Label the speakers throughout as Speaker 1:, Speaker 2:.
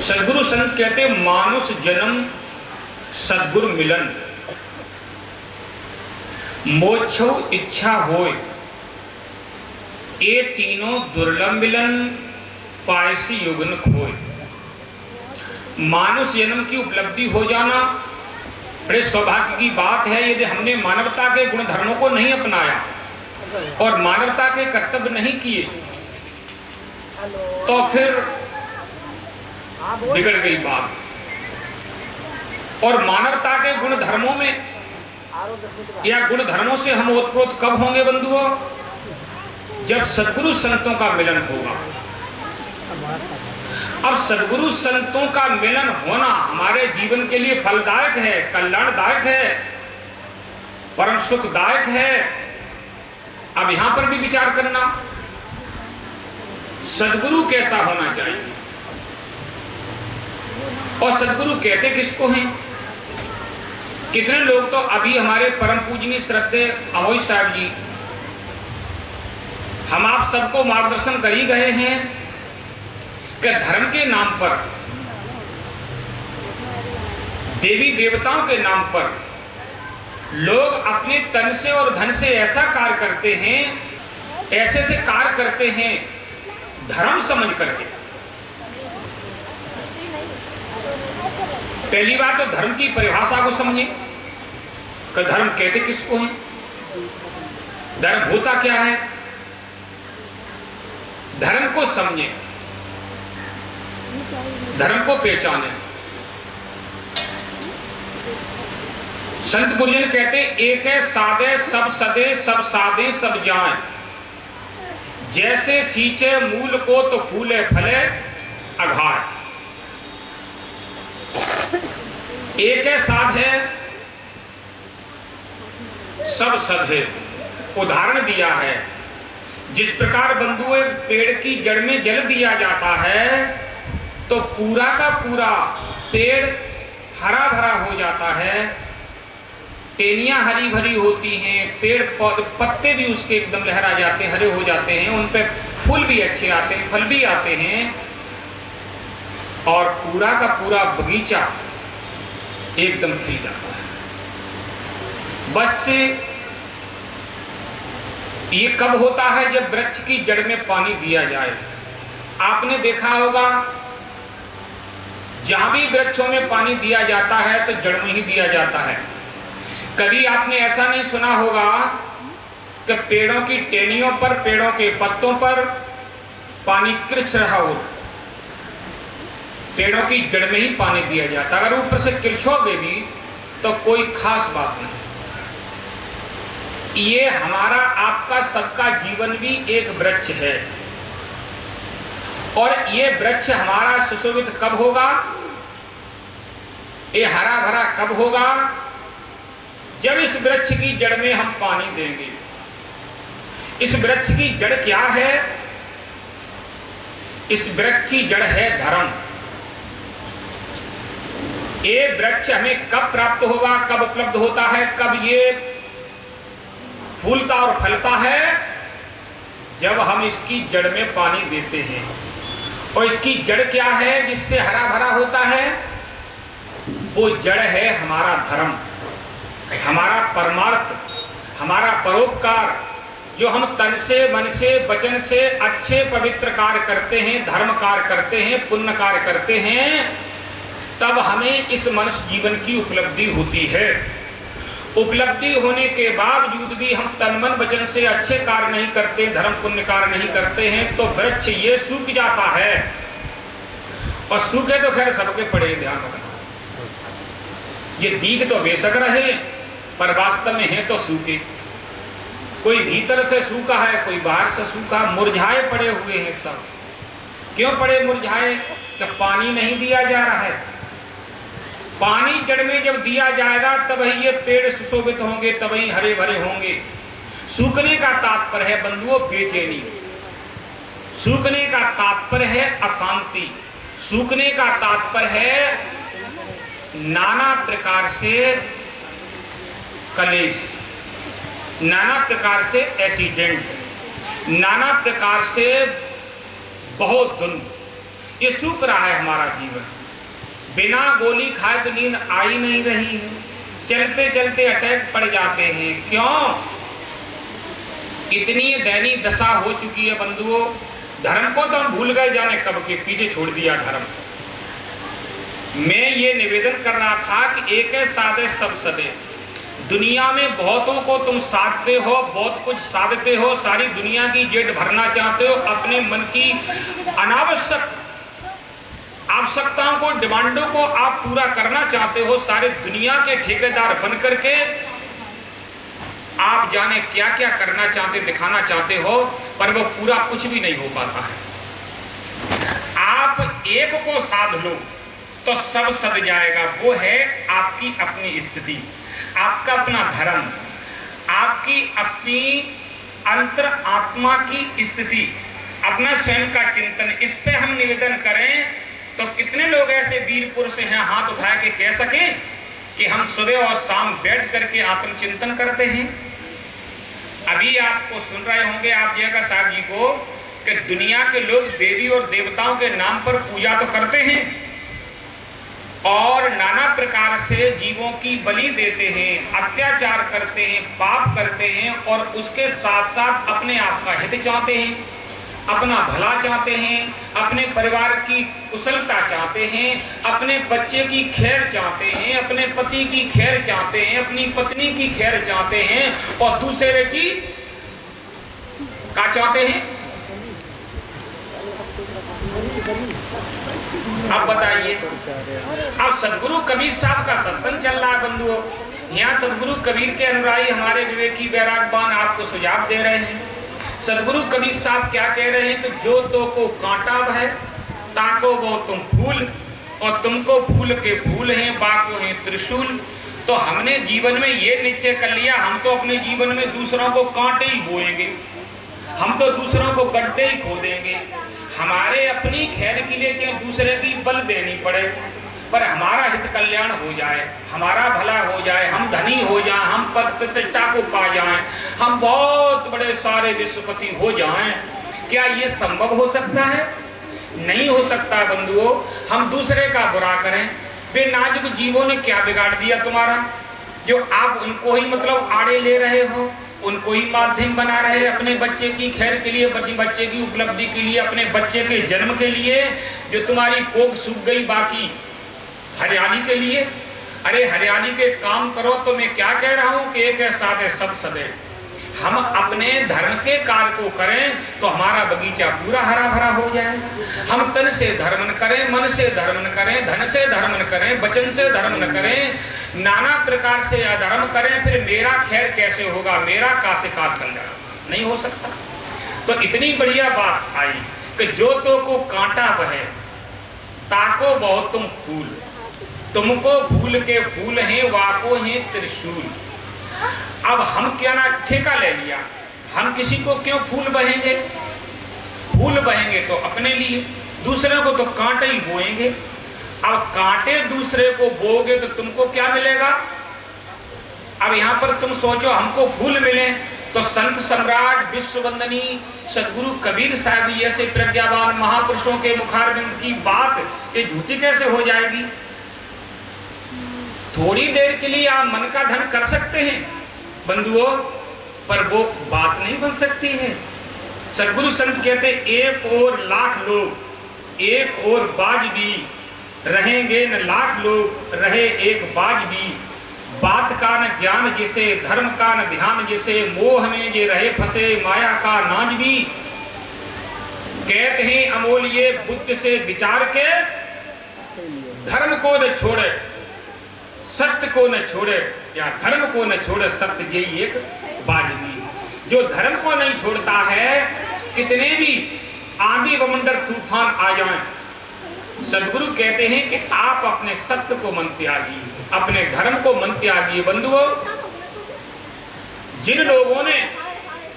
Speaker 1: सदगुरु संत कहते मानुष जन्म सदगुरु मिलन, मोक्षौ इच्छा होय, ये तीनों दुर्लभ मिलन, पायसी युगन खोय। मानुष जन्म की उपलब्धि हो जाना बड़े सौभाग्य की बात है। यदि हमने मानवता के गुण धर्मों को नहीं अपनाया और मानवता के कर्तव्य नहीं किए तो फिर बिगड़ गई बात। और मानवता के गुण धर्मों में या गुण धर्मों से हम ओतप्रोत कब होंगे बंधुओं? जब सद्गुरु संतों का मिलन होगा। अब सद्गुरु संतों का मिलन होना हमारे जीवन के लिए फलदायक है, कल्याणदायक है, परम सुखदायक है। अब यहां पर भी विचार करना, सद्गुरु कैसा होना चाहिए और सद्गुरु कहते किसको हैं? कितने लोग तो अभी हमारे परम पूजनीय श्रद्धेय अमोई साहब जी, हम आप सबको मार्गदर्शन कर ही गए हैं कि धर्म के नाम पर, देवी देवताओं के नाम पर लोग अपने तन से और धन से ऐसा कार्य करते हैं, ऐसे से कार्य करते हैं धर्म समझ करके। पहली बात तो धर्म की परिभाषा को समझे कि धर्म कहते किसको है, धर्म होता क्या है, धर्म को समझे, धर्म को पहचाने। संत गुरुजन कहते एक है सादे सब सदे, सब सादे सब जाए, जैसे सींचे मूल को तो फूले फले अघाय। एक है साध है, सब सद है। उदाहरण दिया है, जिस प्रकार बंधु एक पेड़ की जड़ में जल दिया जाता है तो पूरा का पूरा पेड़ हरा भरा हो जाता है, टेनियां हरी भरी होती हैं, पेड़ पत्ते भी उसके एकदम लहरा जाते हैं, हरे हो जाते हैं, उन पे फूल भी अच्छे आते हैं, फल भी आते हैं, और पूरा का पूरा बगीचा एकदम खिल जाता है। बस से ये कब होता है? जब वृक्ष की जड़ में पानी दिया जाए। आपने देखा होगा जहां भी वृक्षों में पानी दिया जाता है तो जड़ में ही दिया जाता है। कभी आपने ऐसा नहीं सुना होगा कि पेड़ों की टहनियों पर, पेड़ों के पत्तों पर पानी कृछ रहा हो। पेड़ों की जड़ में ही पानी दिया जाता है। अगर ऊपर से कृछोगे भी तो कोई खास बात नहीं। ये हमारा आपका सबका जीवन भी एक वृक्ष है, और ये वृक्ष हमारा सुशोभित कब होगा, ये हरा भरा कब होगा? जब इस वृक्ष की जड़ में हम पानी देंगे। इस वृक्ष की जड़ क्या है? इस वृक्ष की जड़ है धर्म। ये वृक्ष हमें कब प्राप्त होगा, कब उपलब्ध होता है, कब ये फूलता और फलता है? जब हम इसकी जड़ में पानी देते हैं। और इसकी जड़ क्या है जिससे हरा भरा होता है? वो जड़ है हमारा धर्म, हमारा परमार्थ, हमारा परोपकार, जो हम तन से, मन से, वचन से अच्छे पवित्र कार्य करते हैं, धर्म कार्य करते हैं, पुण्य कार्य करते हैं, तब हमें इस मनुष्य जीवन की उपलब्धि होती है। उपलब्धि होने के बावजूद भी हम तन मन वचन से अच्छे कार्य नहीं करते, धर्म पुण्य कार्य नहीं करते हैं, तो वृक्ष ये सूख जाता है। और सूखे तो खैर सबके पड़े, ध्यान रखना। ये दीख तो बेशक रहे पर वास्तव में है तो सूखे। कोई भीतर से सूखा है, कोई बाहर से सूखा, मुरझाए पड़े हुए हैं सब। क्यों पड़े मुरझाए? तो पानी नहीं दिया जा रहा है। पानी जड़ में जब दिया जाएगा तब ही ये पेड़ सुशोभित होंगे, तब ही हरे भरे होंगे। सूखने का तात्पर्य है बंधुओं बेचैनी, सूखने का तात्पर्य है अशांति, सूखने का तात्पर्य है नाना प्रकार से कलेश, नाना प्रकार से एक्सीडेंट, नाना प्रकार से बहुत धुंध, ये सूख रहा है हमारा जीवन। बिना गोली खाए तो नींद आ ही नहीं रही है, चलते चलते अटैक पड़ जाते हैं। क्यों? इतनी दयनीय दशा हो चुकी है बंधुओं। धर्म को तो हम भूल गए, जाने कब के पीछे छोड़ दिया धर्म। मैं ये निवेदन कर रहा था कि एक है साधे सब सदे। दुनिया में बहुतों को तुम साधते हो, बहुत कुछ साधते हो, सारी दुनिया की जेब भरना चाहते हो, अपने मन की अनावश्यक आवश्यकताओं को, डिमांडों को आप पूरा करना चाहते हो, सारे दुनिया के ठेकेदार बन करके आप जाने क्या क्या करना चाहते, दिखाना चाहते हो, पर वो पूरा कुछ भी नहीं हो पाता है। आप एक को साध लो तो सब सद जाएगा। वो है आपकी अपनी स्थिति, आपका अपना धर्म, आपकी अपनी अंतर आत्मा की स्थिति, अपना स्वयं का चिंतन। इस पे हम निवेदन करें तो कितने लोग ऐसे वीर पुरुष हैं हाथ उठा के कह सके कि हम सुबह और शाम बैठ करके आत्मचिंतन करते हैं। अभी आपको सुन रहे होंगे आप जयका साहब जी को कि दुनिया के लोग देवी और देवताओं के नाम पर पूजा तो करते हैं और नाना प्रकार से जीवों की बलि देते हैं, अत्याचार करते हैं, पाप करते हैं और उसके साथ साथ अपने आप का हित चाहते हैं, अपना भला चाहते हैं, अपने परिवार की कुशलता चाहते हैं, अपने बच्चे की खैर चाहते हैं, अपने पति की खैर चाहते हैं, अपनी पत्नी की खैर चाहते हैं और दूसरे की क्या चाहते हैं? अब बताइए। अब सदगुरु कबीर साहब का सत्संग चल रहा है बंधुओं। यहाँ सदगुरु कबीर के अनुयायी हमारे विवेकी वैरागवान आपको सुझाव दे रहे हैं। सदगुरु कबीर साहब क्या कह रहे हैं कि जो तो को कांटा है ताको वो तुम फूल, और तुमको फूल के फूल हैं, बाको हैं त्रिशूल। तो हमने जीवन में ये निश्चय कर लिया, हम तो अपने जीवन में दूसरों को कांटे ही बोएंगे, हम तो दूसरों को गड्ढे ही खोदेंगे। हमारे अपनी खैर के लिए चाहे दूसरे की बल देनी पड़े, पर हमारा हित कल्याण हो जाए, हमारा भला हो जाए, हम धनी हो जाएं, हम पद प्रतिष्ठा को पा जाएं, हम बहुत बड़े सारे विश्वपति हो जाएं। क्या ये संभव हो सकता है? नहीं हो सकता बंधुओं। हम दूसरे का बुरा करें। वे नाजुक जीवों ने क्या बिगाड़ दिया तुम्हारा, जो आप उनको ही मतलब आड़े ले रहे हो, उनको ही माध्यम बना रहे अपने बच्चे की खैर के लिए, बच्चे की उपलब्धि के लिए, अपने बच्चे के जन्म के लिए। जो तुम्हारी कोख सूख गई बाकी हरियाली के लिए। अरे हरियाली के काम करो। तो मैं क्या कह रहा हूं कि एक है साधे सब सदे। हम अपने धर्म के कार्य को करें तो हमारा बगीचा पूरा हरा भरा हो जाएगा। हम तन से धर्म न करें, मन से धर्म न करें, धन से धर्म न करें, वचन से धर्म न करें, नाना प्रकार से अधर्म करें, फिर मेरा खैर कैसे होगा, मेरा कासे का कल्याण नहीं हो सकता। तो इतनी बढ़िया बात आई कि जो तो को कांटा बहे ताको बहुत तुम फूल, तुमको फूल के फूल हैं, वाको हैं त्रिशूल। अब हम क्या ना ठेका ले लिया, हम किसी को क्यों फूल बहेंगे? फूल बहेंगे तो अपने लिए, दूसरे को तो कांटे ही बोएंगे। अब कांटे दूसरे को बोगे तो तुमको क्या मिलेगा? अब यहाँ पर तुम सोचो हमको फूल मिले तो संत सम्राट विश्ववंदनी सदगुरु कबीर साहब ऐसे प्रज्ञावान महापुरुषों के मुखारविंद की बात ये झूठी कैसे हो जाएगी? थोड़ी देर के लिए आप मन का धन कर सकते हैं बंधुओं, पर वो बात नहीं बन सकती है। सदगुरु संत कहते एक और लाख लोग, एक और बाज भी रहेंगे न लाख लोग रहे एक बाज भी। बात का न ज्ञान जिसे, धर्म का न ध्यान जिसे, मोह में जे रहे फंसे माया का नाज भी। कहते हैं अमोल ये बुद्ध से विचार के, धर्म को न छोड़े सत्य को न छोड़े, या धर्म को न छोड़े सत्य, यही एक बाजबी। जो धर्म को नहीं छोड़ता है, कितने भी आंधी बवंडर तूफान आ जाएं, सदगुरु कहते हैं कि आप अपने सत्य को मन त्यागिए, अपने धर्म को मन त्यागिए। बंधुओं, जिन लोगों ने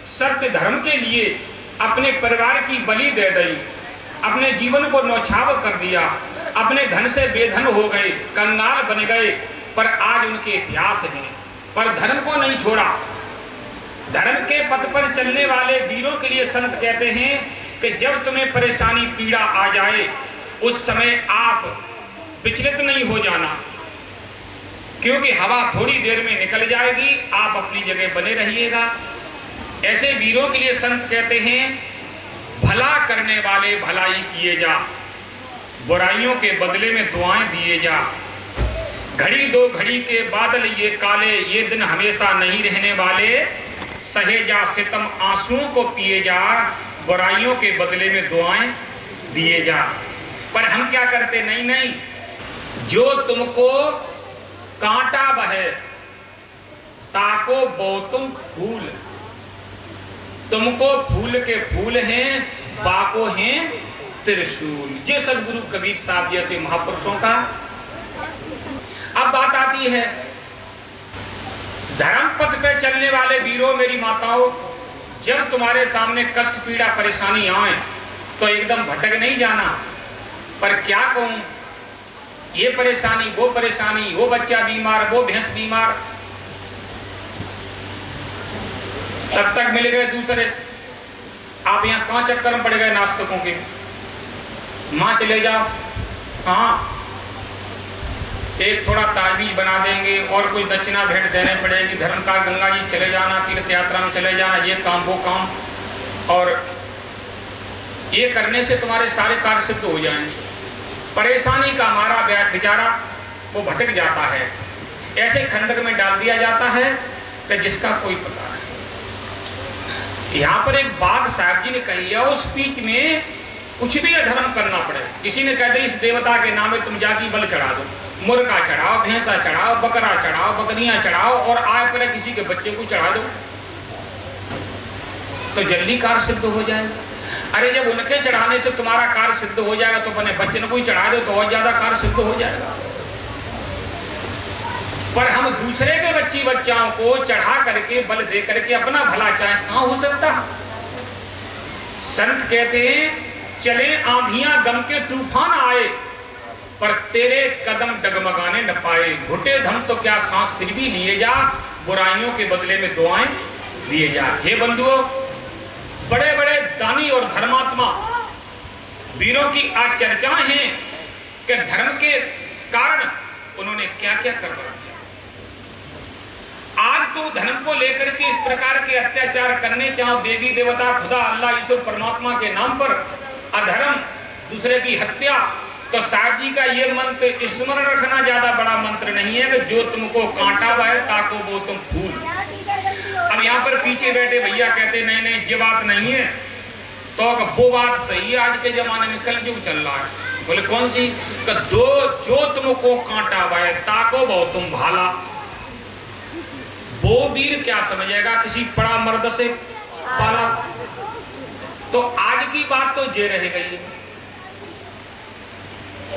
Speaker 1: सत्य धर्म के लिए अपने परिवार की बलि दे दी, अपने जीवन को न्यौछावर कर दिया, अपने धन से बेधन हो गए, कंगाल बन गए, पर आज उनके इतिहास हैं, पर धर्म को नहीं छोड़ा। धर्म के पथ पर चलने वाले वीरों के लिए संत कहते हैं कि जब तुम्हें परेशानी पीड़ा आ जाए उस समय आप विचलित नहीं हो जाना, क्योंकि हवा थोड़ी देर में निकल जाएगी, आप अपनी जगह बने रहिएगा। ऐसे वीरों के लिए संत कहते हैं, भला करने वाले भलाई किए जा, बुराइयों के बदले में दुआएं दिए जा। घड़ी दो घड़ी के बादल ये काले, ये दिन हमेशा नहीं रहने वाले। सहे जा सितम आंसुओं को पिए जा, बुराइयों के बदले में दुआएं दिए जा। पर हम क्या करते, नहीं नहीं, जो तुमको कांटा बहे ताको बो तुम फूल, तुमको फूल के फूल हैं, बाको हैं त्रिशूल। ये सदगुरु कबीर साहब जैसे महापुरुषों का। अब बात आती है धर्म पथ पे चलने वाले वीरों, मेरी माताओं, जब तुम्हारे सामने कष्ट पीड़ा परेशानी आए तो एकदम भटक नहीं जाना। पर क्या कहूं, ये परेशानी, वो बच्चा बीमार, वो भैंस बीमार, तब तक मिल गए दूसरे। आप यहाँ कहां चक्कर में पड़ गए नास्तिकों के, मां चले जाओ, हाँ एक थोड़ा ताजवीज बना देंगे और कोई दक्षिणा भेंट देने पड़ेगी, धर्म का गंगा जी चले जाना, तीर्थ यात्रा में चले जाना, ये काम वो काम, और ये करने से तुम्हारे सारे कार्य सिद्ध हो जाएंगे। परेशानी का हमारा बेचारा वो भटक जाता है, ऐसे खंडक में डाल दिया जाता है कि जिसका कोई पता नहीं। यहाँ पर एक बात साहब जी ने कही है, उस बीच में कुछ भी अधर्म करना पड़े, किसी ने कह दे इस देवता के नाम में तुम जाके बल चढ़ा दो, मुर्गा चढ़ाओ, भैंसा चढ़ाओ, बकरा चढ़ाओ, बकरियां चढ़ाओ, और आय पर किसी के बच्चे को चढ़ा दो तो जल्दी कार्य सिद्ध हो जाएगा। अरे जब उनके चढ़ाने से तुम्हारा कार्य सिद्ध हो जाएगा तो अपने बच्चे को ही चढ़ा दो तो और ज्यादा कार्य सिद्ध हो जाएगा। पर हम दूसरे के बच्चाओं को चढ़ा करके, बल दे करके अपना भला चाहे, कहां हो सकता। संत कहते हैं, चले आंधियां गम के तूफान आए, पर तेरे कदम डगमगाने न पाए। घुटे धम तो क्या सांस फिर भी लिए जा, बुराइयों के बदले में दुआएं दिए जा। हे बंधुओं, बड़े बड़े दानी और धर्मात्मा वीरों की आज चर्चाएं हैं कि धर्म के कारण उन्होंने क्या क्या कर दिया। आज तो धर्म को लेकर के इस प्रकार के अत्याचार करने, चाहे देवी देवता, खुदा, अल्लाह, ईश्वर, परमात्मा के नाम पर अधर्म, दूसरे की हत्या, तो साहब जी का ये मंत्र स्मरण रखना ज्यादा बड़ा मंत्र नहीं है कि जो तुमको कांटा बहे ताको वो तुम फूल। अब यहाँ पर पीछे बैठे भैया कहते नहीं नहीं ये बात नहीं है, तो वो बात सही है, आज के जमाने में कलयुग चल रहा है। बोले कौन सी? दो जो तुमको कांटा बहे ताको वो तुम भाला। वो वीर क्या समझेगा किसी बड़ा मर्द से पाला। तो आज की बात तो ये रह गई,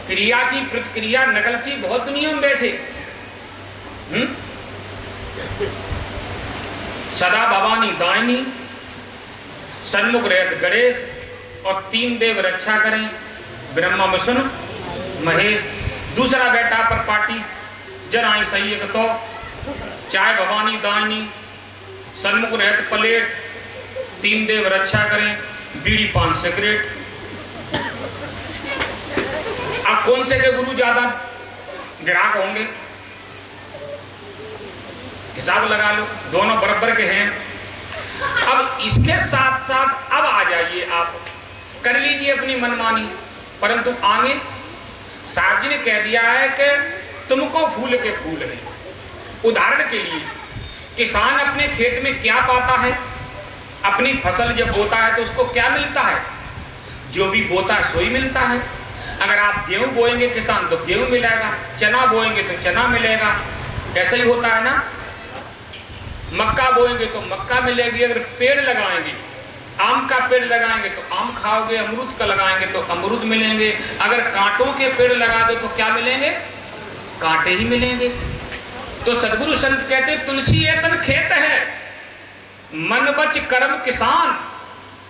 Speaker 1: क्रिया की प्रतिक्रिया नकलची बहुत दुनिया में बैठे। सदा भवानी दायनी, सन्मुख रहत गणेश, और तीन देव रक्षा करें, ब्रह्मा विष्णु महेश। दूसरा बैठा पर पार्टी जराई सही है तो चाय भवानी दायनी, सन्मुख रहत प्लेट, तीन देव रक्षा करें, बीड़ी पान सिगरेट। अब कौन से के गुरु ज्यादा ग्राहक होंगे, हिसाब लगा लो, दोनों बराबर के हैं। अब इसके साथ साथ अब आ जाइए, आप कर लीजिए अपनी मनमानी, परंतु आगे साहब जी ने कह दिया है कि तुमको फूल के फूल है। उदाहरण के लिए किसान अपने खेत में क्या पाता है, अपनी फसल जब बोता है तो उसको क्या मिलता है, जो भी बोता है सोई मिलता है। अगर आप गेहूं बोएंगे किसान तो गेहूं मिलेगा, चना बोएंगे तो चना मिलेगा, ऐसा ही होता है ना। मक्का बोएंगे तो मक्का मिलेगी। अगर पेड़ लगाएंगे, आम का पेड़ लगाएंगे तो आम खाओगे, अमरूद का लगाएंगे तो अमरूद मिलेंगे। अगर कांटों के पेड़ लगा दो तो क्या मिलेंगे, कांटे ही मिलेंगे। तो सदगुरु संत कहते तुलसी एतन खेत है, मन बच कर्म किसान,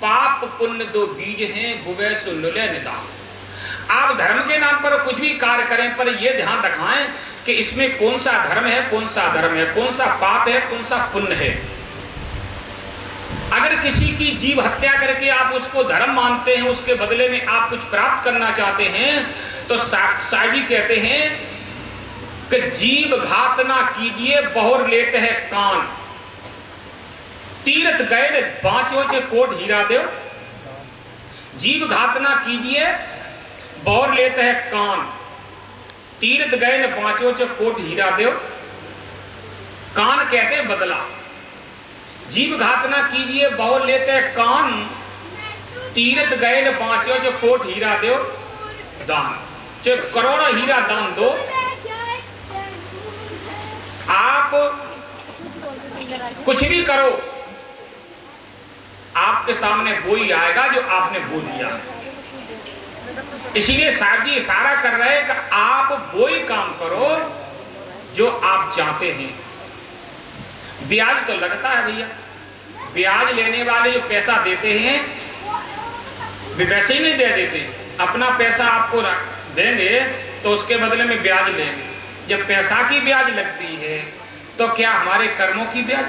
Speaker 1: पाप पुण्य दो बीज हैं, बुवे सो नुले निदान। आप धर्म के नाम पर कुछ भी कार्य करें, पर यह ध्यान रखाएं कि इसमें कौन सा धर्म है, कौन सा अधर्म है, कौन सा पाप है, कौन सा पुण्य है। अगर किसी की जीव हत्या करके आप उसको धर्म मानते हैं, उसके बदले में आप कुछ प्राप्त करना चाहते हैं, तो साईं जी कहते हैं कि जीव घात ना कीजिए बहुर लेते हैं कान, तीर्थ गए बाँचो चे कोट हीरा दो। जीव घात ना कीजिए बहुर लेते हैं कान, तीर्थ गए न पांचों च कोट हीरा दो। कान कहते हैं बदला। जीव घात ना कीजिए बहुर लेते हैं कान, तीर्थ गए न पांचों च कोट हीरा दो दान, च करोड़ों हीरा दान दो। आप कुछ भी करो, आपके सामने वही आएगा जो आपने बो दिया। इसीलिए साहब जी इशारा कर रहे हैं कि आप वही काम करो जो आप चाहते हैं। ब्याज तो लगता है भैया, ब्याज लेने वाले जो पैसा देते हैं वे वैसे ही नहीं दे देते। अपना पैसा आपको देंगे तो उसके बदले में ब्याज लेंगे। जब पैसा की ब्याज लगती है तो क्या हमारे कर्मों की ब्याज?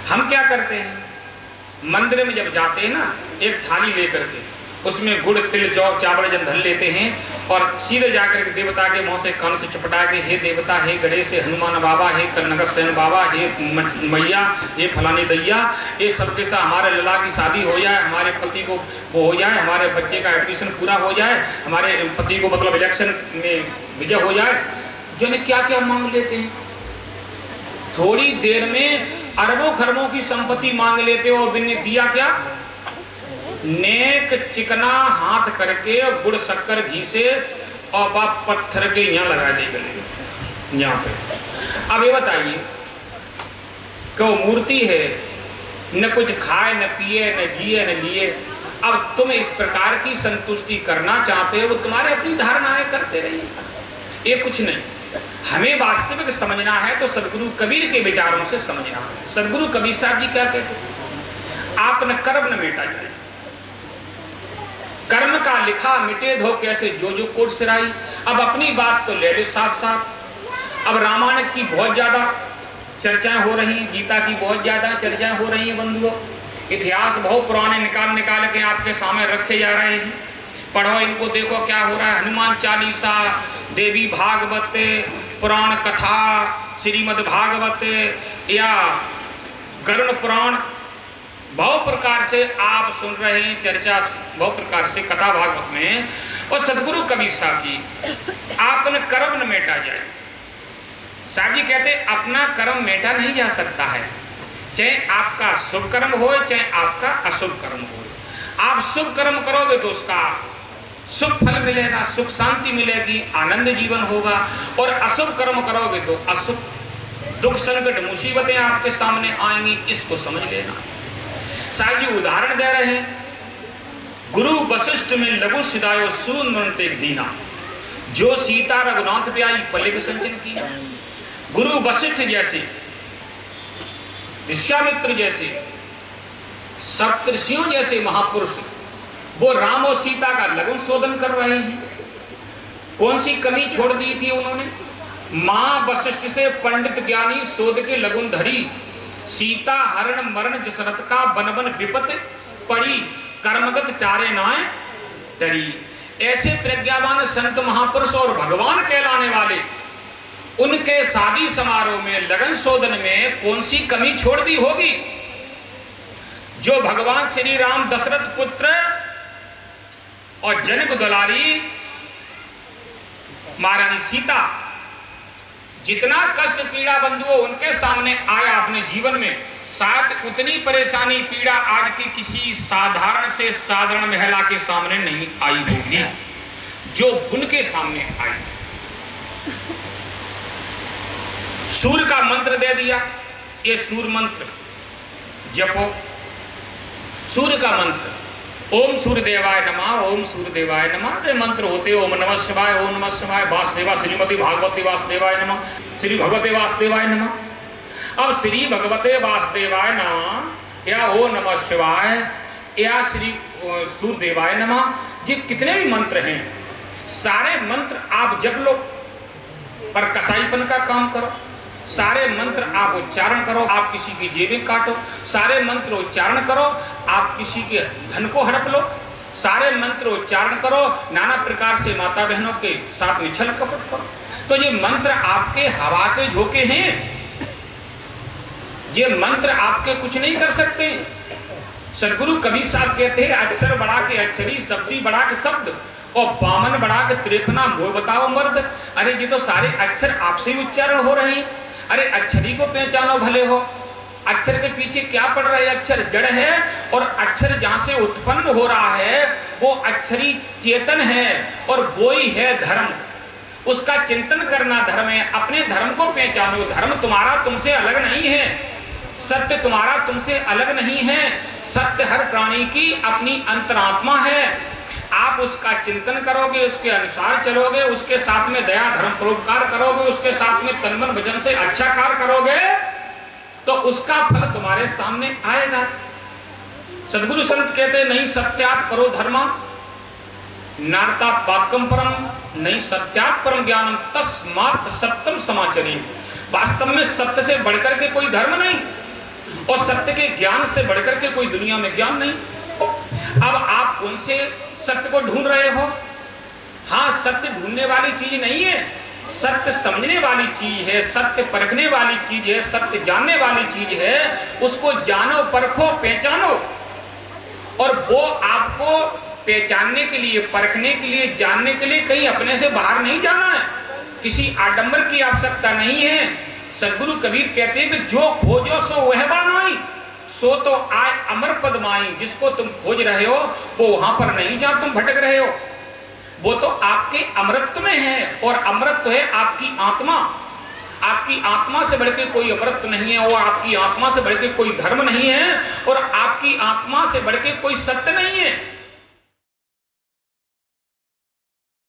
Speaker 1: हम क्या करते हैं, मंदिर में जब जाते हैं ना, एक थाली लेकर के उसमें गुड़ तिल जौ चावल जंधल लेते हैं और सीधे जाकर के देवता के मुंह से कान से चपटा के, हे देवता, हे गणेश, हे हनुमान बाबा, हे करनगत सेन बाबा, हे मैया, हे फलानी दैया, ये सबके साथ हमारे लला की शादी हो जाए, हमारे पति को वो हो जाए, हमारे बच्चे का एडमिशन पूरा हो जाए, हमारे पति को मतलब इलेक्शन में विजय हो जाए। जो क्या क्या मांग लेते हैं, थोड़ी देर में अरबों खरबों की संपत्ति मांग लेते हो। और दिया क्या? नेक चिकना हाथ करके गुड़ शक्कर घी से और बाप पत्थर के यहाँ लगा दे गले यहाँ पे। अब ये बताइए कि वो मूर्ति है, न कुछ खाए न पिए न जिए न लिए। अब तुम इस प्रकार की संतुष्टि करना चाहते हो, वो तुम्हारे अपनी धारणाएं करते रहिए, ये कुछ नहीं। हमें वास्तविक समझना है तो सदगुरु कबीर के विचारों से समझना है। सदगुरु कबीर साहब जी क्या कहते हैं? आप न कर्म न मेटा जाए, कर्म का लिखा मिटे धो कैसे जो जो कोट सिराई। अब अपनी बात तो ले लो साथ साथ। अब रामायण की बहुत ज्यादा चर्चाएं हो रही हैं, गीता की बहुत ज्यादा चर्चाएं हो रही हैं बंधुओं। इतिहास बहुत पुराने निकाल के आपके सामने रखे जा रहे हैं। पढ़ो इनको, देखो क्या हो रहा है। हनुमान चालीसा, देवी भागवत, पुराण कथा, श्रीमद् भागवत या गरुड़ पुराण, बहुत प्रकार से आप सुन रहे हैं चर्चा, बहुत प्रकार से कथा भागवत में। और सदगुरु कबीर साहब जी, आपने कर्म न मेटा जाए। साहब जी कहते अपना कर्म मेटा नहीं जा सकता है, चाहे आपका शुभ कर्म हो चाहे आपका अशुभ कर्म हो। आप शुभ कर्म करोगे तो उसका सुख फल मिलेगा, सुख शांति मिलेगी, आनंद जीवन होगा। और अशुभ कर्म करोगे तो अशुभ दुख संकट मुसीबतें आपके सामने आएंगी। इसको समझ लेना। साहब जी उदाहरण दे रहे हैं, गुरु वशिष्ठ में लघु सिदायो सून मनते एक दीना, जो सीता रघुनाथ पे आई पल्ले विसर्जन की। गुरु वशिष्ठ जैसे, विश्वामित्र जैसे, सप्तर्षियों जैसे महापुरुष वो राम और सीता का लघु शोधन कर रहे हैं। कौन सी कमी छोड़ दी थी उन्होंने? मां वशिष्ठ से पंडित ज्ञानी शोध के लगुन धरी, सीता हरण मरण जसरथ का बन बन विपत पड़ी, कर्मगत टारे नाय डरी। ऐसे प्रज्ञावान संत महापुरुष और भगवान कहलाने वाले, उनके शादी समारोह में लगन शोधन में कौन सी कमी छोड़ दी होगी? जो भगवान श्री राम दशरथ पुत्र और जनक दुलारी महारानी सीता, जितना कष्ट पीड़ा बंधुओं उनके सामने आया अपने जीवन में, शायद उतनी परेशानी पीड़ा आज की किसी साधारण से साधारण महिला के सामने नहीं आई होगी जो उनके सामने आई। सूर्य का मंत्र दे दिया, ये सूर्य मंत्र जपो। सूर्य का मंत्र ओम सूर्य देवाय नमः, ओम सूर्य देवाय नमः। ये मंत्र होते ओम नमः शिवाय, ओम नमः शिवाय, वासुदेवा श्रीमती भागवती वासुदेवाय नमः, श्री भगवते वासुदेवाय नमः। अब श्री भगवते वासुदेवाय नमः या ओम नमः शिवाय या श्री सूर्य देवाय नमः, ये कितने भी मंत्र हैं, सारे मंत्र आप जप लो, पर कसाईपन का काम करो। सारे मंत्र आप उच्चारण करो, आप किसी की जेबें काटो, सारे मंत्र उच्चारण करो, आप किसी के धन को हड़प लो, सारे मंत्र उच्चारण करो, नाना प्रकार से माता बहनों के साथ में छल कपट करो। तो ये मंत्र आपके हवा के झोंके हैं, ये मंत्र आपके कुछ नहीं कर सकते। सदगुरु कबीर साहब कहते हैं, अक्षर बढ़ा के अक्षरी, शब्दी बढ़ा के शब्द, और बामन बढ़ा के 53 वो बताओ मर्द। अरे ये तो सारे अक्षर आपसे ही उच्चारण हो रहे हैं। अरे अक्षरी को पहचानो भले हो, अक्षर के पीछे क्या पड़ रहा है? अक्षर जड़ है, और अक्षर जहां से उत्पन्न हो रहा है वो अक्षरी चेतन है, और वो ही है धर्म। उसका चिंतन करना धर्म है। अपने धर्म को पहचानो। धर्म तुम्हारा तुमसे अलग नहीं है, सत्य तुम्हारा तुमसे अलग नहीं है। सत्य हर प्राणी की अपनी अंतरात्मा है। आप उसका चिंतन करोगे, उसके अनुसार चलोगे, उसके साथ में दया धर्म परोपकार करोगे, उसके साथ में तन मन वचन से अच्छा कार्य करोगे, तो उसका फल तुम्हारे सामने आएगा। सदगुरु संत कहते नहीं सत्यात् परो धर्म, नारता पातकम परम, नहीं सत्यात् परम ज्ञानम, तस्मात् सत्यम समाचरी। वास्तव में सत्य से बढ़कर के कोई धर्म नहीं, और सत्य के ज्ञान से बढ़कर के कोई दुनिया में ज्ञान नहीं। अब आप उनसे सत्य को ढूंढ रहे हो। हाँ, सत्य ढूंढने वाली चीज नहीं है, सत्य समझने वाली चीज है, सत्य परखने वाली चीज है, सत्य जानने वाली चीज है। उसको जानो, परखो, पहचानो, और वो आपको पहचानने के लिए, परखने के लिए, जानने के लिए कहीं अपने से बाहर नहीं जाना है। किसी आडंबर की आवश्यकता नहीं है। सदगुरु कबीर कहते हैं कि जो खोजो सो वह बानाई, सो तो आय अमर पद माई। जिसको तुम खोज रहे हो वो वहां पर नहीं जहां तुम भटक रहे हो, वो तो आपके अमृत में है, और अमृत तो है आपकी आत्मा। आपकी आत्मा से बढ़ के कोई अमृत नहीं है, वो आपकी आत्मा से बढ़ के कोई धर्म नहीं है, और आपकी आत्मा से बढ़ के कोई सत्य नहीं है।